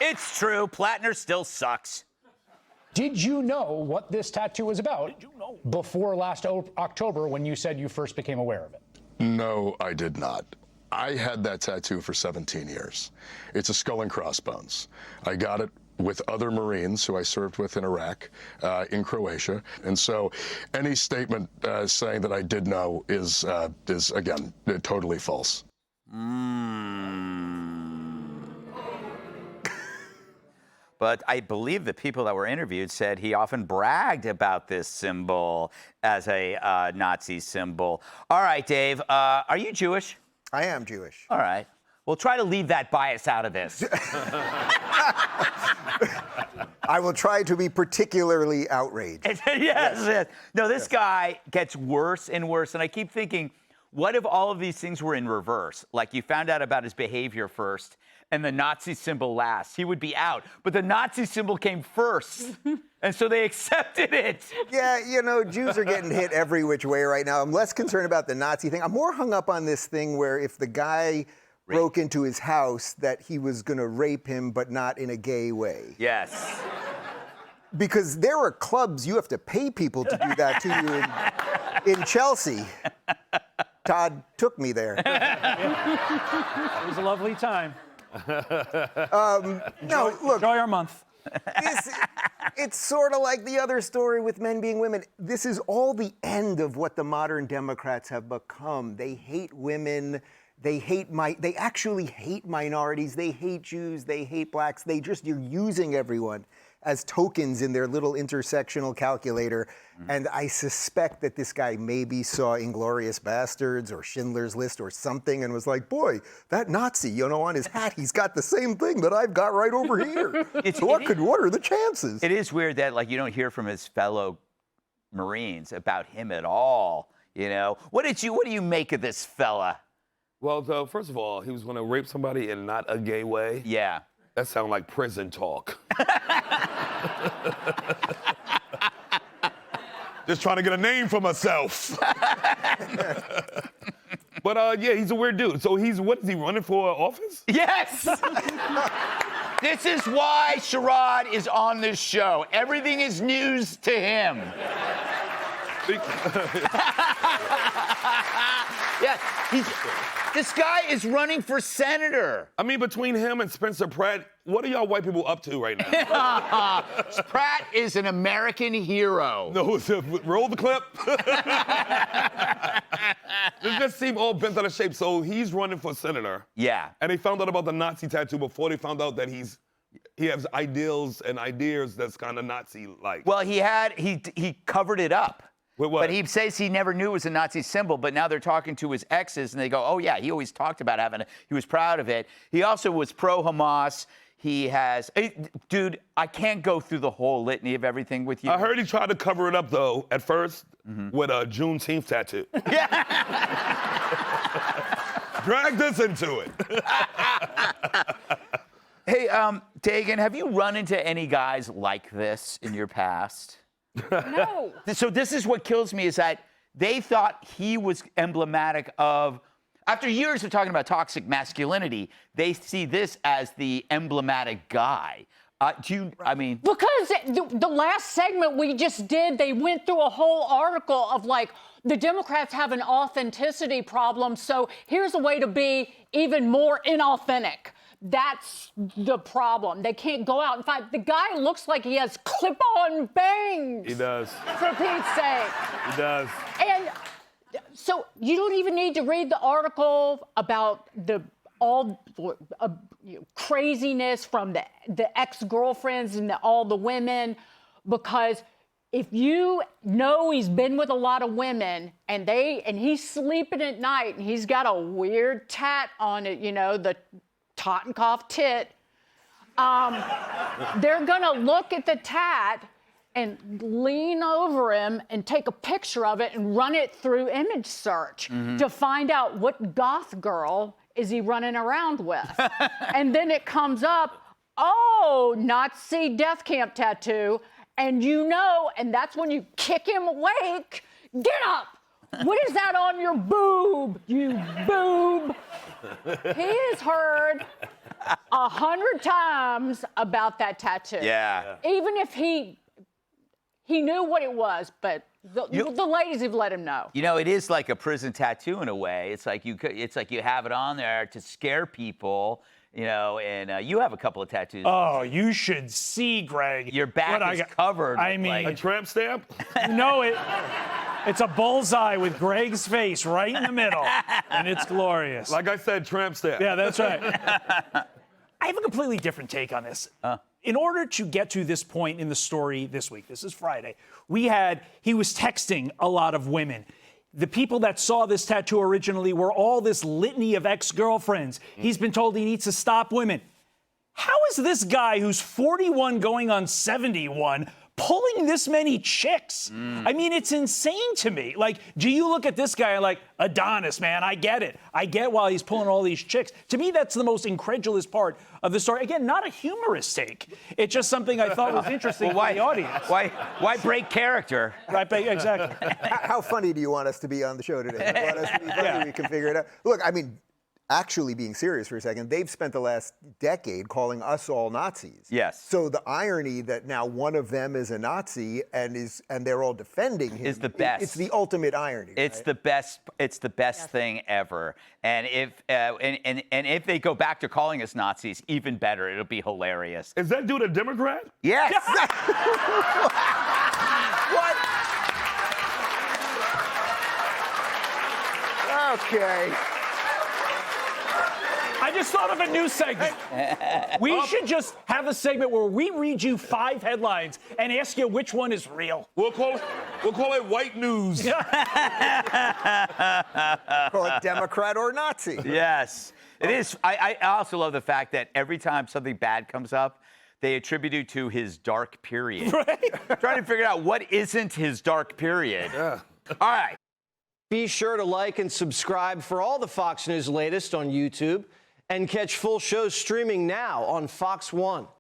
It's true. Platner still sucks. Did you know what this tattoo was about before last October when you said you first became aware of it? No, I did not. I had that tattoo for 17 years. It's a skull and crossbones. I got it with other Marines who I served with in Iraq, in Croatia. And so any statement saying that I did know is again, totally false. But I believe the people that were interviewed said he often bragged about this symbol as a Nazi symbol. All right, Dave, are you Jewish? I am Jewish. All right. We'll try to leave that bias out of this. I will try to be particularly outraged. Yes. No, this guy gets worse and worse. And I keep thinking, what if all of these things were in reverse? Like you found out about his behavior first and the Nazi symbol last. He would be out. But the Nazi symbol came first. And so they accepted it. Yeah, you know, Jews are getting hit every which way right now. I'm less concerned about the Nazi thing. I'm more hung up on this thing where if the guy broke into his house, that he was going to rape him, but not in a gay way. Yes. Because there are clubs you have to pay people to do that to you in Chelsea. Todd took me there. It was a lovely time. No, look. Enjoy our month. It's sort of like the other story with men being women. This is all the end of what the modern Democrats have become. They hate women. They actually hate minorities. They hate Jews. They hate blacks. You're using everyone as tokens in their little intersectional calculator. And I suspect that this guy maybe saw Inglourious Bastards or Schindler's List or something and was like, boy, that Nazi, you know, on his hat, he's got the same thing that I've got right over here. What are the chances? It is weird that, like, you don't hear from his fellow Marines about him at all, you know? What do you make of this fella? Well, first of all, he was going to rape somebody in not a gay way. Yeah. That sounds like prison talk. Just trying to get a name for myself. But yeah, he's a weird dude. So what is he running for office? Yes! This is why Sherrod is on this show. Everything is news to him. Yeah, this guy is running for senator. I mean, between him and Spencer Pratt, what are y'all white people up to right now? Pratt is an American hero. No, roll the clip. This just seemed all bent out of shape. So he's running for senator. Yeah. And they found out about the Nazi tattoo before they found out that he has ideals and ideas that's kind of Nazi-like. Well, he covered it up. With what? But he says he never knew it was a Nazi symbol, but now they're talking to his exes, and they go, oh, yeah, he always talked about having it. He was proud of it. He also was pro-Hamas. Dude, I can't go through the whole litany of everything with you. I heard he tried to cover it up, though, at first, with a Juneteenth tattoo. Yeah. Drag this into it. Hey, Dagan, have you run into any guys like this in your past? No. So this is what kills me, is that they thought he was emblematic of, after years of talking about toxic masculinity, they see this as the emblematic guy. Because the last segment we just did, they went through a whole article of like, the Democrats have an authenticity problem, so here's a way to be even more inauthentic. That's the problem. They can't go out and fight. The guy looks like he has clip-on bangs. He does. For Pete's sake. He does. And so you don't even need to read the article about craziness from the ex-girlfriends and all the women, because if you know he's been with a lot of women and he's sleeping at night and he's got a weird tat on it, you know, the Totenkopf tit, they're gonna look at the tat and lean over him and take a picture of it and run it through image search to find out what goth girl is he running around with. And then it comes up, oh, Nazi death camp tattoo, and you know, and that's when you kick him awake. Get up! What is that on your boob, you boob? He has heard 100 times about that tattoo. Yeah. Even if he knew what it was, but the ladies have let him know. You know, it is like a prison tattoo in a way. It's like you have it on there to scare people. You know, and you have a couple of tattoos. Oh, you should see, Greg. Your back is covered. I mean, A tramp stamp? no, it's a bullseye with Greg's face right in the middle, and it's glorious. Like I said, tramp stamp. Yeah, that's right. I have a completely different take on this. In order to get to this point in the story this week, this is Friday, he was texting a lot of women. The people that saw this tattoo originally were all this litany of ex-girlfriends. He's been told he needs to stop women. How is this guy who's 41 going on 71 pulling this many chicks? I mean, it's insane to me. Like, do you look at this guy and like, Adonis, man, I get it. I get why he's pulling all these chicks. To me, that's the most incredulous part of the story. Again, not a humorous take. It's just something I thought was interesting for the audience. Why break character? Right, exactly. How funny do you want us to be on the show today? You want us to be funny? We can figure it out. Look, I mean, actually being serious for a second, they've spent the last decade calling us all Nazis. Yes. So the irony that now one of them is a Nazi and they're all defending him is the best. It's the ultimate irony. It's right? the best. It's the best thing ever. And if if they go back to calling us Nazis, even better. It'll be hilarious. Is that dude a Democrat? Yes. What? Okay. I just thought of a new segment. We should just have a segment where we read you 5 headlines and ask you which one is real. We'll call it white news. Call it Democrat or Nazi. Yes, it is. I also love the fact that every time something bad comes up, they attribute it to his dark period. Right? Trying to figure out what isn't his dark period. Yeah. All right. Be sure to like and subscribe for all the Fox News latest on YouTube and catch full shows streaming now on Fox One.